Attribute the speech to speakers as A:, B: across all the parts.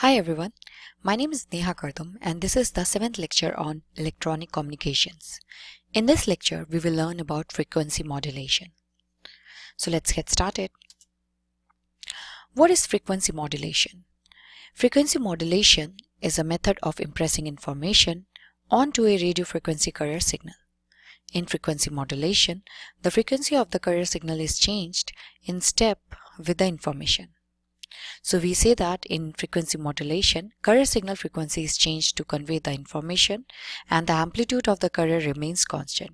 A: Hi everyone, my name is Neha Kardum and this is the 7th lecture on electronic communications. In this lecture, we will learn about frequency modulation. So let's get started. What is frequency modulation? Frequency modulation is a method of impressing information onto a radio frequency carrier signal. In frequency modulation, the frequency of the carrier signal is changed in step with the information. So we say that in frequency modulation, carrier signal frequency is changed to convey the information and the amplitude of the carrier remains constant.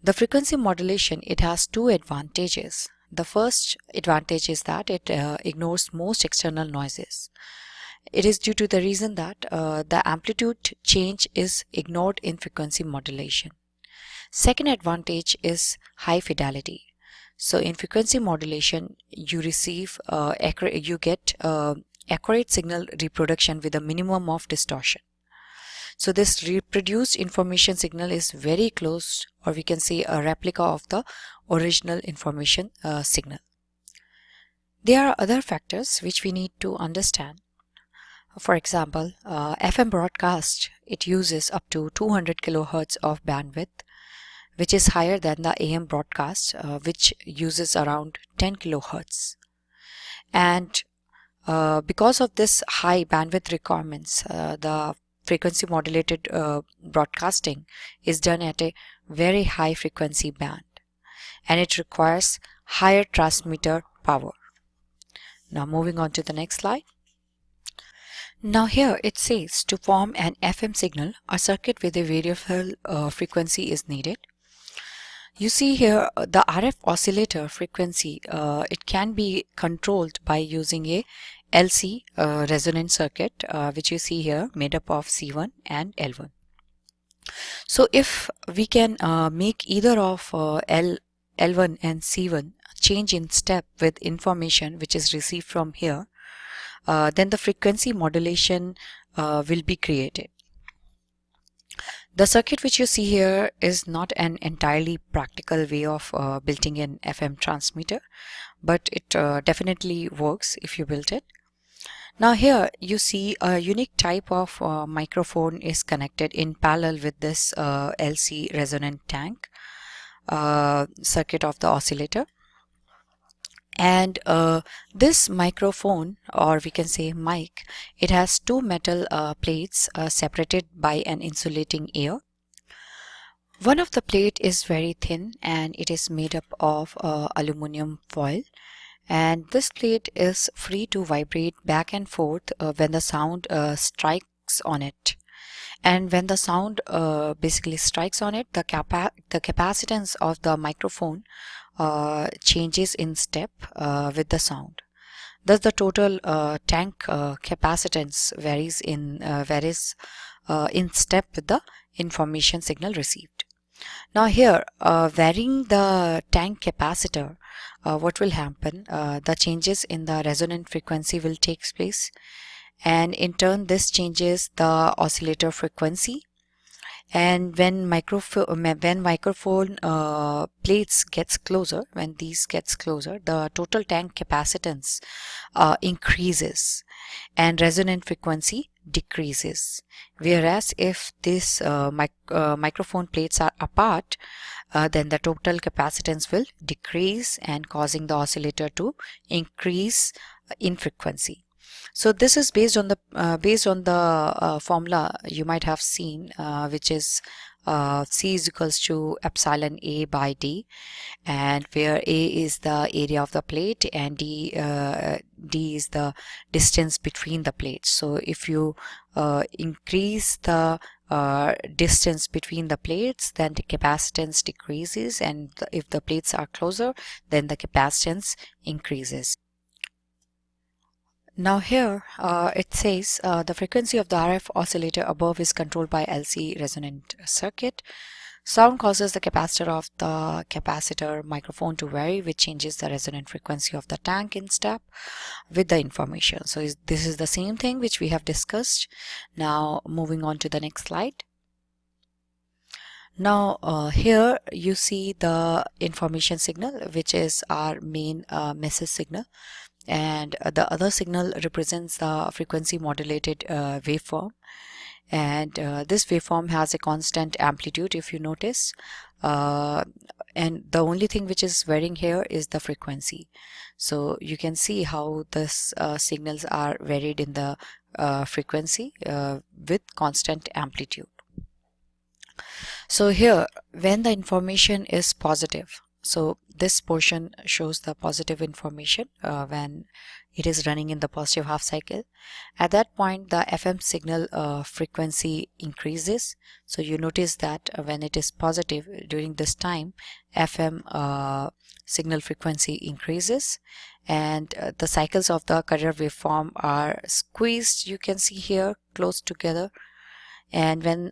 A: The frequency modulation, it has two advantages. The first advantage is that it ignores most external noises. It is due to the reason that the amplitude change is ignored in frequency modulation. Second advantage is high fidelity. So in frequency modulation, you receive accurate signal reproduction with a minimum of distortion. So this reproduced information signal is very close, or we can say a replica of the original information signal. There are other factors which we need to understand. For example, FM broadcast, it uses up to 200 kilohertz of bandwidth, which is higher than the AM broadcast, which uses around 10 kilohertz. And because of this high bandwidth requirements, the frequency modulated broadcasting is done at a very high frequency band, and it requires higher transmitter power. Now moving on to the next slide. Now here it says to form an FM signal, a circuit with a variable frequency is needed. You see here the RF oscillator frequency, it can be controlled by using a LC resonant circuit, which you see here made up of C1 and L1. So if we can make either of L1 and C1 change in step with information which is received from here, then the frequency modulation will be created. The circuit which you see here is not an entirely practical way of building an FM transmitter, but it definitely works if you build it. Now here you see a unique type of microphone is connected in parallel with this LC resonant tank circuit of the oscillator. And this microphone, or we can say mic, it has two metal plates separated by an insulating air. One of the plate is very thin and it is made up of aluminum foil, and this plate is free to vibrate back and forth when the sound strikes on it. And when the sound basically strikes on it, the capacitance of the microphone changes in step with the sound. Thus the total tank capacitance varies in step with the information signal received. Now here, varying the tank capacitor, what will happen? The changes in the resonant frequency will take place, and in turn this changes the oscillator frequency. And when microphone plates gets closer, the total tank capacitance increases and resonant frequency decreases. Whereas if these microphone plates are apart, then the total capacitance will decrease and causing the oscillator to increase in frequency. So this is based on the formula you might have seen, which is C is equals to epsilon A by D, and where A is the area of the plate and D is the distance between the plates. So if you increase the distance between the plates, then the capacitance decreases, and if the plates are closer, then the capacitance increases. Now here it says the frequency of the RF oscillator above is controlled by LC resonant circuit. Sound causes the capacitor of the capacitor microphone to vary, which changes the resonant frequency of the tank in step with the information. So this is the same thing which we have discussed. Now moving on to the next slide. Now here you see the information signal, which is our main message signal. and the other signal represents the frequency modulated waveform. And this waveform has a constant amplitude, if you notice, and the only thing which is varying here is the frequency. So you can see how this signals are varied in the frequency with constant amplitude. So here, when the information is positive, so this portion shows the positive information when it is running in the positive half cycle. At that point, the FM signal frequency increases. So you notice that when it is positive during this time, FM signal frequency increases, and the cycles of the carrier waveform are squeezed, you can see here, close together. And when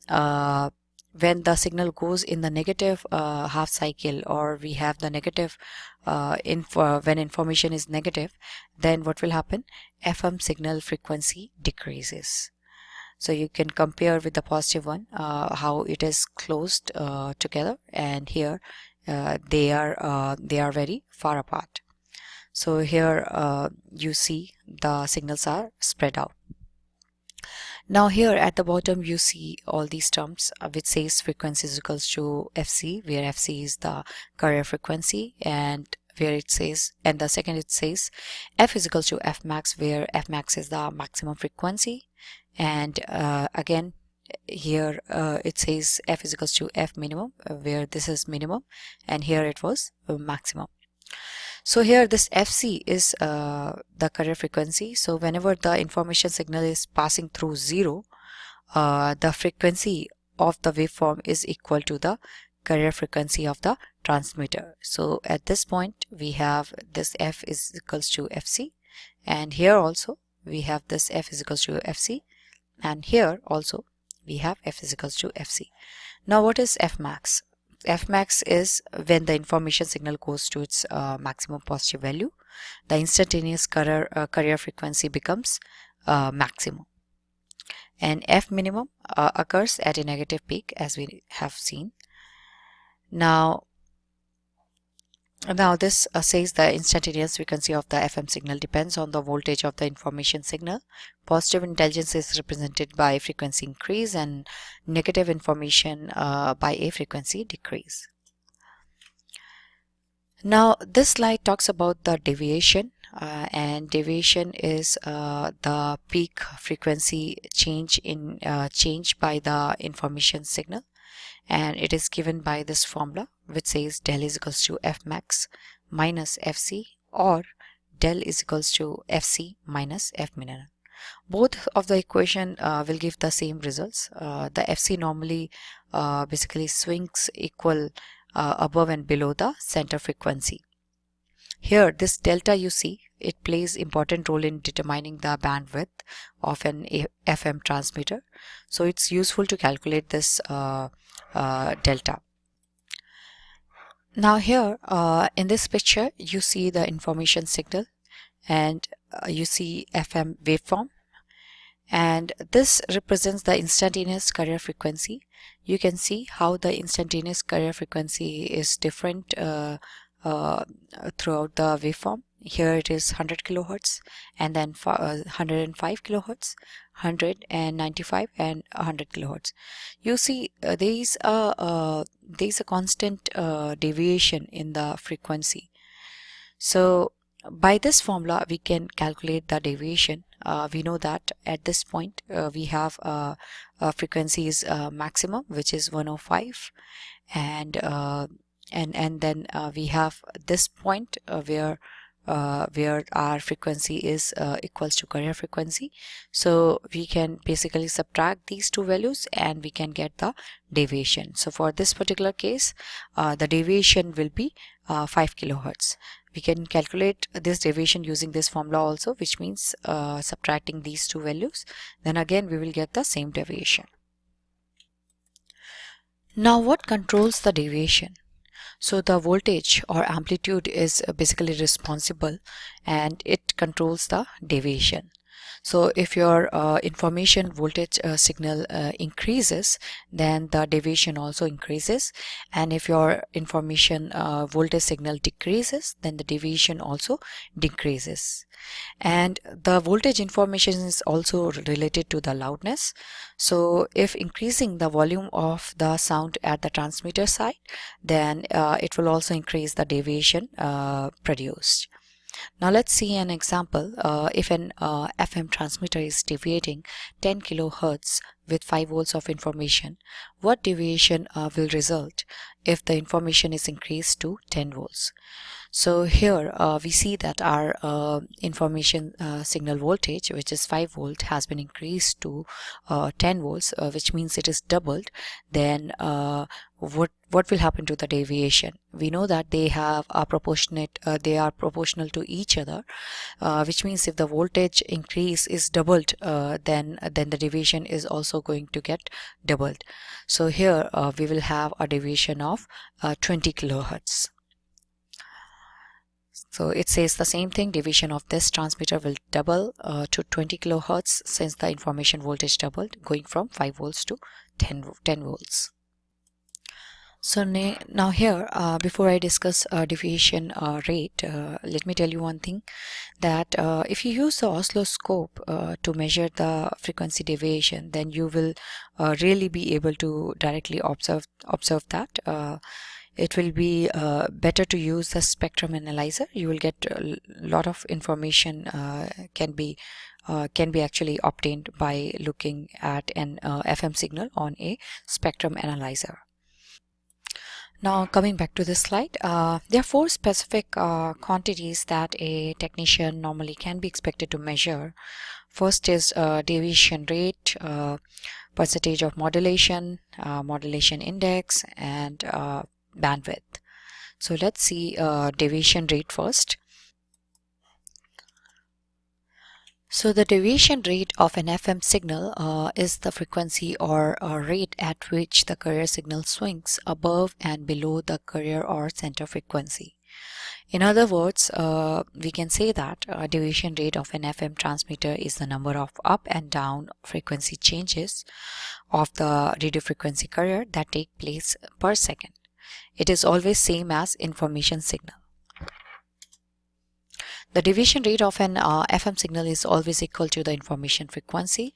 A: the signal goes in the negative half cycle, or we have the negative when information is negative, then what will happen? FM signal frequency decreases. So you can compare with the positive one how it is closed together, and here they are very far apart. So here you see the signals are spread out. Now here at the bottom you see all these terms which says frequency is equals to FC, where FC is the carrier frequency, and where it says, and the second it says F is equals to F max, where F max is the maximum frequency, and again here it says F is equals to F minimum, where this is minimum, and here it was maximum. So here this FC is the carrier frequency. So whenever the information signal is passing through 0, the frequency of the waveform is equal to the carrier frequency of the transmitter. So at this point we have this F is equals to FC, and here also we have this F is equals to FC, and here also we have F is equals to FC. Now what is F max? F max is when the information signal goes to its maximum positive value, the instantaneous carrier frequency becomes maximum, and F minimum occurs at a negative peak, as we have seen. Now this says the instantaneous frequency of the FM signal depends on the voltage of the information signal. Positive intelligence is represented by frequency increase, and negative information by a frequency decrease. Now this slide talks about the deviation, and deviation is the peak frequency change by the information signal, and it is given by this formula which says del is equals to F max minus FC, or del is equals to FC minus F minimum. Both of the equation will give the same results. The FC normally basically swings equal above and below the center frequency. Here this delta you see, it plays important role in determining the bandwidth of an FM transmitter. So it's useful to calculate this delta. Now here in this picture you see the information signal, and you see FM waveform, and this represents the instantaneous carrier frequency. You can see how the instantaneous carrier frequency is different throughout the waveform. Here it is 100 kilohertz, and then 105 kilohertz, 195, and 100 kilohertz. You see there is a constant deviation in the frequency. So by this formula we can calculate the deviation. We know that at this point we have frequency is maximum, which is 105, and then we have this point where our frequency is equals to carrier frequency. So we can basically subtract these two values and we can get the deviation. So for this particular case the deviation will be 5 kilohertz. We can calculate this deviation using this formula also, which means subtracting these two values, then again we will get the same deviation. Now what controls the deviation? So the voltage or amplitude is basically responsible, and it controls the deviation. So if your information voltage signal increases, then the deviation also increases, and if your information voltage signal decreases, then the deviation also decreases. And the voltage information is also related to the loudness. So if increasing the volume of the sound at the transmitter side, then it will also increase the deviation produced. Now let's see an example. If an FM transmitter is deviating 10 kilohertz with 5 volts of information, what deviation will result if the information is increased to 10 volts? So here we see that our information signal voltage, which is 5 volt, has been increased to 10 volts, which means it is doubled. Then what will happen to the deviation? We know that they have a proportionate, they are proportional to each other, which means if the voltage increase is doubled, then the deviation is also going to get doubled. So here we will have a deviation of 20 kilohertz. So it says the same thing, deviation of this transmitter will double to 20 kilohertz since the information voltage doubled, going from 5 volts to 10 volts. So now here, before I discuss deviation rate, let me tell you one thing, that if you use the oscilloscope to measure the frequency deviation, then you will really be able to directly observe that. It will be better to use the spectrum analyzer. You will get a lot of information can be actually obtained by looking at an FM signal on a spectrum analyzer. Now coming back to this slide, there are 4 specific quantities that a technician normally can be expected to measure. First is deviation rate, percentage of modulation, modulation index, and bandwidth. So let's see deviation rate first. So the deviation rate of an FM signal is the frequency or rate at which the carrier signal swings above and below the carrier or center frequency. In other words, we can say that deviation rate of an FM transmitter is the number of up and down frequency changes of the radio frequency carrier that take place per second. It is always same as information signal. The deviation rate of an FM signal is always equal to the information frequency.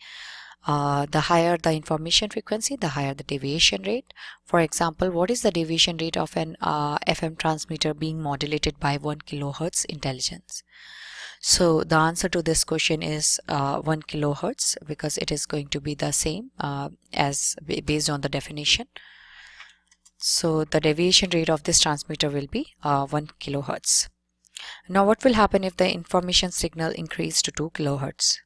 A: The higher the information frequency, the higher the deviation rate. For example, what is the deviation rate of an FM transmitter being modulated by 1 kilohertz intelligence? So the answer to this question is 1 kilohertz, because it is going to be the same as based on the definition. So the deviation rate of this transmitter will be 1 kilohertz. Now what will happen if the information signal increase to 2 kilohertz?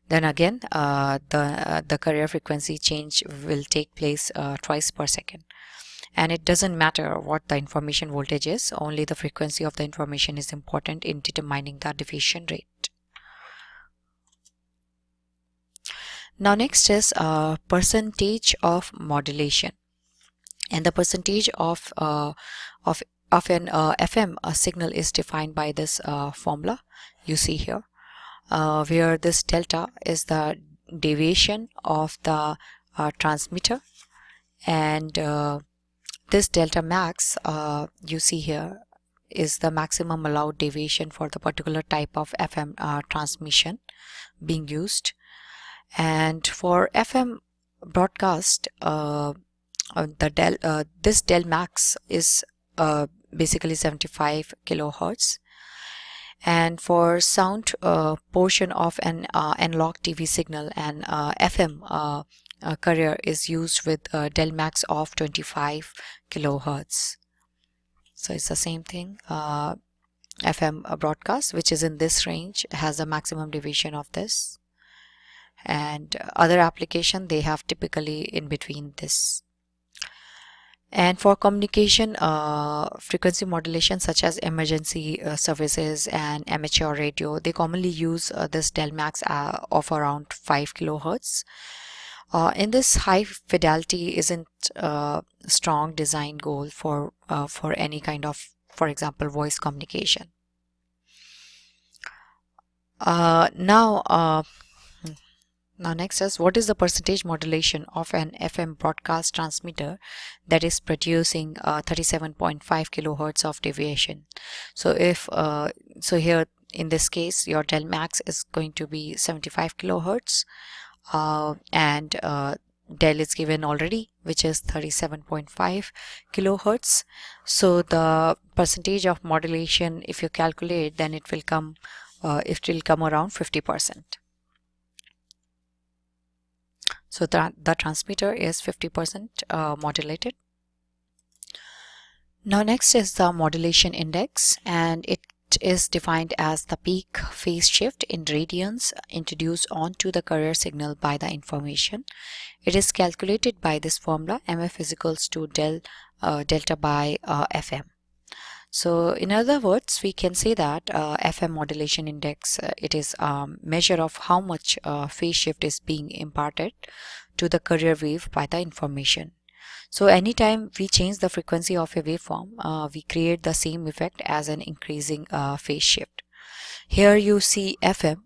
A: Then again the carrier frequency change will take place twice per second. And it doesn't matter what the information voltage is, only the frequency of the information is important in determining the deviation rate. Now next is percentage of modulation. And the percentage of an FM signal is defined by this formula you see here, where this delta is the deviation of the transmitter, and this delta max you see here is the maximum allowed deviation for the particular type of FM transmission being used. And for FM broadcast, this del max is basically 75 kilohertz, and for sound portion of an analog TV signal, an FM carrier is used with del max of 25 kilohertz. So it's the same thing. FM broadcast, which is in this range, has a maximum deviation of this, and other application they have typically in between this. And for communication frequency modulation, such as emergency services and amateur radio, they commonly use this del max of around 5 kilohertz. In this, high fidelity isn't a strong design goal for any kind of, for example, voice communication. Now Now next is, what is the percentage modulation of an FM broadcast transmitter that is producing 37.5 kilohertz of deviation? So if so here in this case your del max is going to be 75 kilohertz, and del is given already, which is 37.5 kilohertz. So the percentage of modulation, if you calculate, then it will come around 50%. So the transmitter is 50% modulated. Now next is the modulation index, and it is defined as the peak phase shift in radians introduced onto the carrier signal by the information. It is calculated by this formula, mf is equals to delta by fm. So in other words, we can say that FM modulation index, it is a measure of how much phase shift is being imparted to the carrier wave by the information. So anytime we change the frequency of a waveform, we create the same effect as an increasing phase shift. Here you see FM,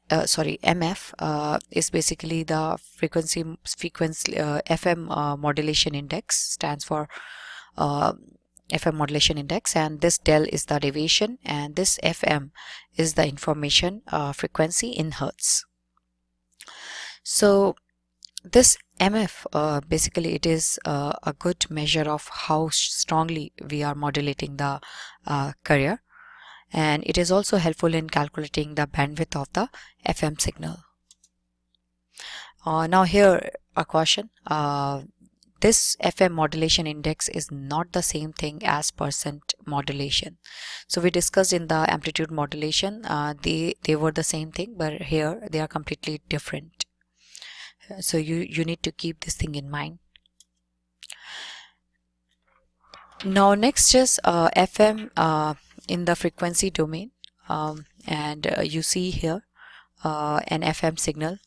A: MF is basically the frequency FM modulation index, stands for FM modulation index, and this del is the deviation, and this FM is the information frequency in hertz. So this MF basically it is a good measure of how strongly we are modulating the carrier, and it is also helpful in calculating the bandwidth of the FM signal. Now here a caution. This FM modulation index is not the same thing as percent modulation. So we discussed in the amplitude modulation, they were the same thing, but here they are completely different. So you need to keep this thing in mind. Now next is FM in the frequency domain, and you see here an FM signal,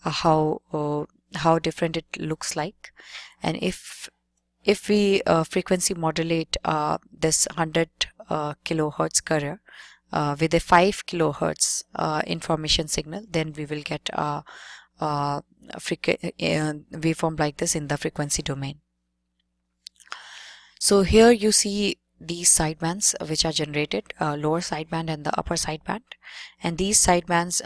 A: how different it looks like. And if we frequency modulate this 100 kilohertz carrier with a 5 kilohertz information signal, then we will get a waveform like this in the frequency domain. So here you see these sidebands which are generated, lower sideband and the upper sideband, and these sidebands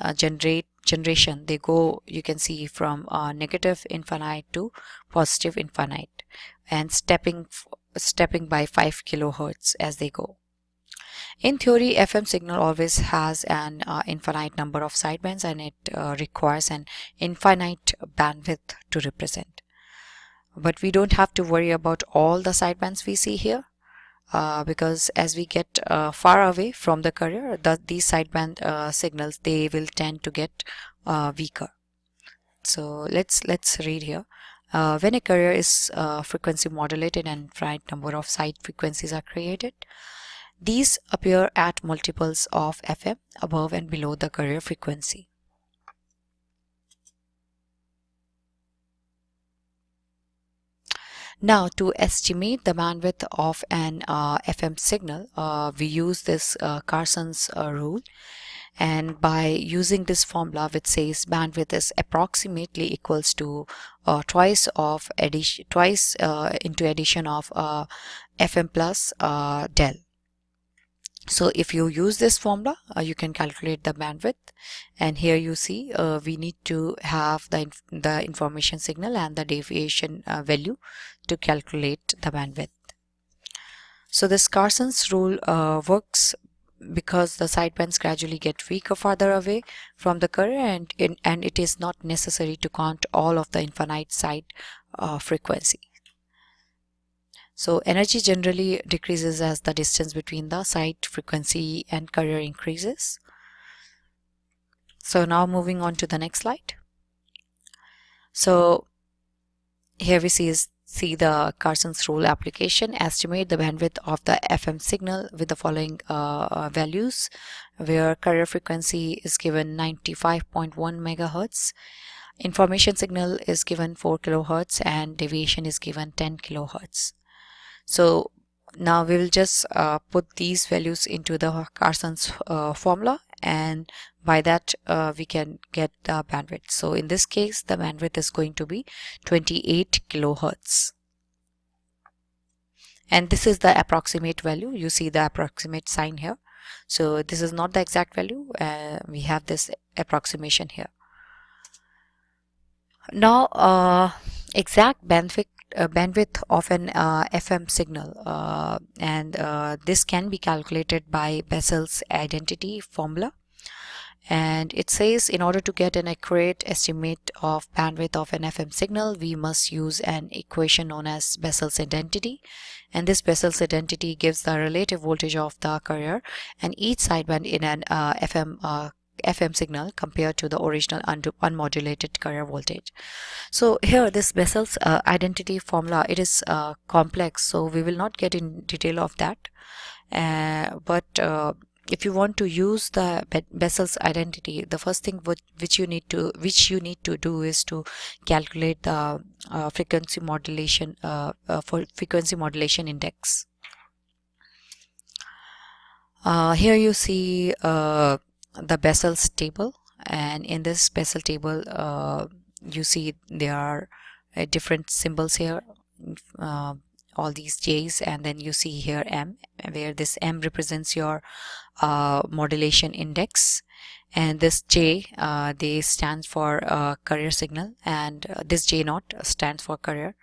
A: generation, they go, you can see, from negative infinite to positive infinite, and stepping by 5 kilohertz as they go. In theory, FM signal always has an infinite number of sidebands, and it requires an infinite bandwidth to represent. But we don't have to worry about all the sidebands we see here, because as we get far away from the carrier, these sideband signals, they will tend to get weaker. So let's read here. When a carrier is frequency modulated and infinite number of side frequencies are created, these appear at multiples of FM above and below the carrier frequency. Now, to estimate the bandwidth of an FM signal, we use this Carson's rule, and by using this formula which says bandwidth is approximately equals to twice into addition of FM plus del. So if you use this formula, you can calculate the bandwidth, and here you see we need to have the information signal and the deviation value to calculate the bandwidth. So this Carson's rule works because the sidebands gradually get weaker farther away from the carrier, and it is not necessary to count all of the infinite side frequency. So energy generally decreases as the distance between the side frequency and carrier increases. So now moving on to the next slide. So here we see the Carson's rule application. Estimate the bandwidth of the FM signal with the following values, where carrier frequency is given 95.1 megahertz, information signal is given 4 kilohertz, and deviation is given 10 kilohertz. So now we will just put these values into the Carson's formula, and by that we can get the bandwidth. So in this case the bandwidth is going to be 28 kilohertz, and this is the approximate value. You see the approximate sign here, so this is not the exact value. We have this approximation here. Now exact bandwidth of an FM signal, and this can be calculated by Bessel's identity formula, and it says in order to get an accurate estimate of bandwidth of an FM signal, we must use an equation known as Bessel's identity, and this Bessel's identity gives the relative voltage of the carrier and each sideband in an FM signal compared to the original unmodulated carrier voltage. So here this Bessel's identity formula, it is complex, so we will not get in detail of that, but if you want to use the Bessel's identity, the first thing which you need to do is to calculate the frequency modulation index. Here you see the Bessel's table, and in this Bessel table you see there are different symbols here, all these J's, and then you see here M, where this M represents your modulation index, and this J they stands for carrier signal, and this J naught stands for carrier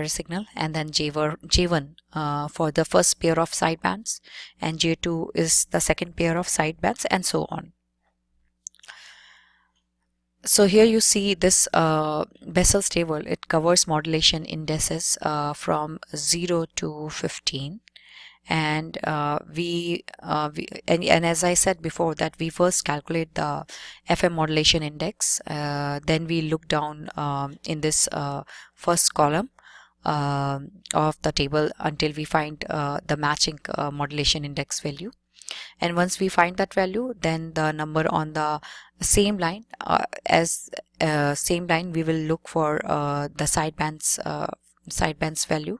A: signal, and then J1 for the first pair of sidebands, and J2 is the second pair of sidebands, and so on. So here you see this Bessel's table. It covers modulation indices from 0 to 15, and and as I said before, that we first calculate the FM modulation index, then we look down in this first column of the table until we find the matching modulation index value, and once we find that value, then the number on the same line we will look for the sidebands value.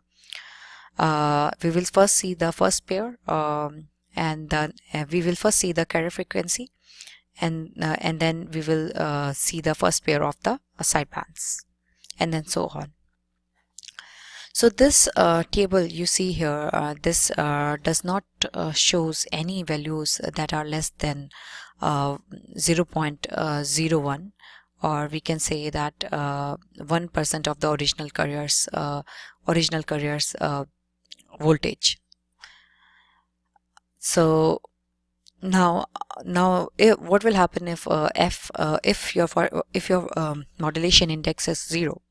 A: We will first see the first pair, and then we will first see the carrier frequency, and then we will see the first pair of the sidebands, and then so on. So this table you see here, this does not shows any values that are less than 0.01, or we can say that 1% of the original carrier's voltage. So now what will happen if your modulation index is 0?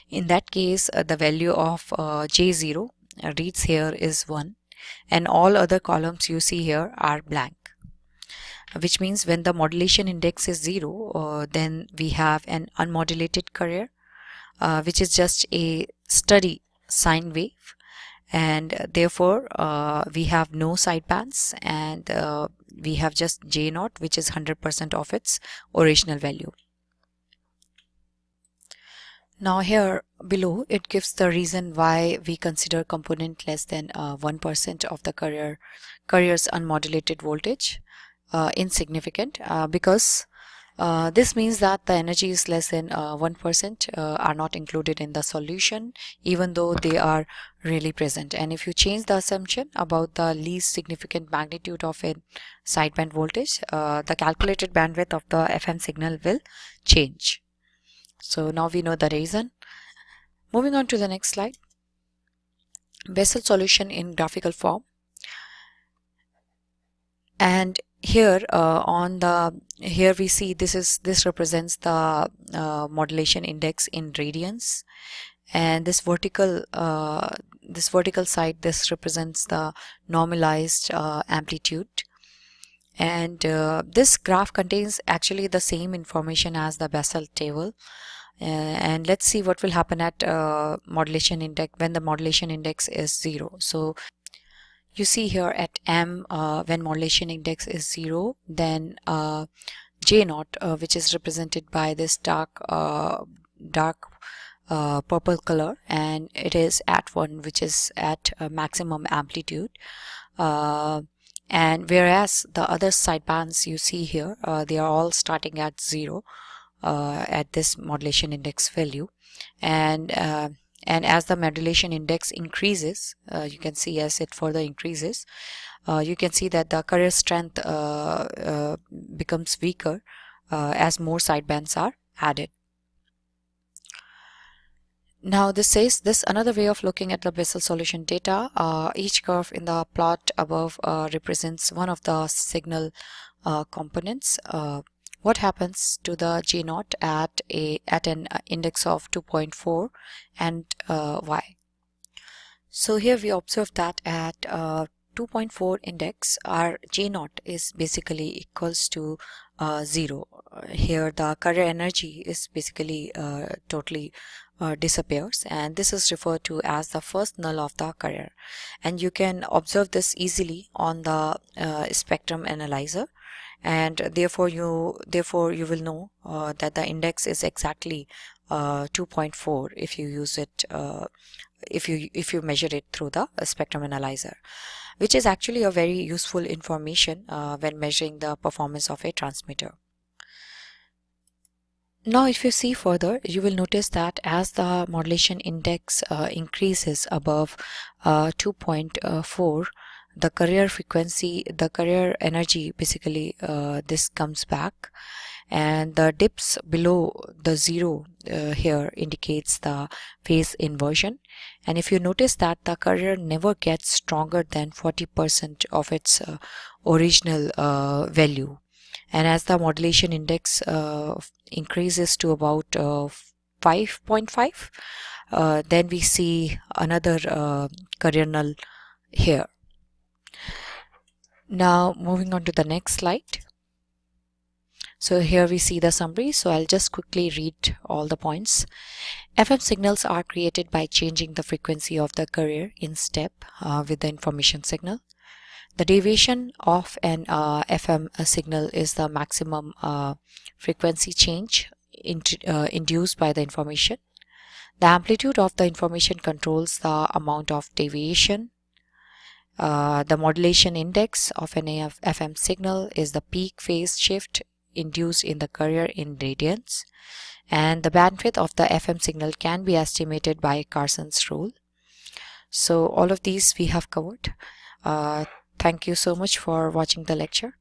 A: In that case, the value of J0 reads here is 1, and all other columns you see here are blank, which means when the modulation index is 0, then we have an unmodulated carrier, which is just a steady sine wave, and therefore we have no sidebands, and we have just J0, which is 100% of its original value. Now here below it gives the reason why we consider component less than 1% of the carrier's unmodulated voltage insignificant, because this means that the energy is less than 1% are not included in the solution, even though they are really present. And if you change the assumption about the least significant magnitude of a sideband voltage, the calculated bandwidth of the FM signal will change. So now we know the reason. Moving on to the next slide. Bessel solution in graphical form. And here here we see this represents the modulation index in radians, and this vertical side, this represents the normalized amplitude. And this graph contains actually the same information as the Bessel table. And let's see what will happen at modulation index when the modulation index is 0. So you see here at M, when modulation index is 0, then J0, which is represented by this dark purple color, and it is at 1, which is at maximum amplitude. And whereas the other sidebands you see here, they are all starting at 0 at this modulation index value, and as the modulation index increases, you can see as it further increases, you can see that the carrier strength becomes weaker as more sidebands are added. Now this says this another way of looking at the Bessel solution data. Each curve in the plot above represents one of the signal components. What happens to the G naught at an index of 2.4 and why? So here we observe that at 2.4 index, our G naught is basically equals to 0. Here the carrier energy is basically totally disappears, and this is referred to as the first null of the carrier, and you can observe this easily on the spectrum analyzer, and therefore you will know that the index is exactly 2.4 if you use it if you measure it through the spectrum analyzer, which is actually a very useful information when measuring the performance of a transmitter. Now if you see further, you will notice that as the modulation index increases above 2.4, the carrier frequency, the carrier energy, basically this comes back, and the dips below the 0 here indicates the phase inversion. And if you notice that the carrier never gets stronger than 40% of its original value, and as the modulation index increases to about 5.5, then we see another carrier null here. Now moving on to the next slide. So here we see the summary, so I'll just quickly read all the points. FM signals are created by changing the frequency of the carrier in step with the information signal. The deviation of an FM signal is the maximum frequency change induced by the information. The amplitude of the information controls the amount of deviation. The modulation index of an FM signal is the peak phase shift induced in the carrier in radians, and the bandwidth of the FM signal can be estimated by Carson's rule. So all of these we have covered. Thank you so much for watching the lecture.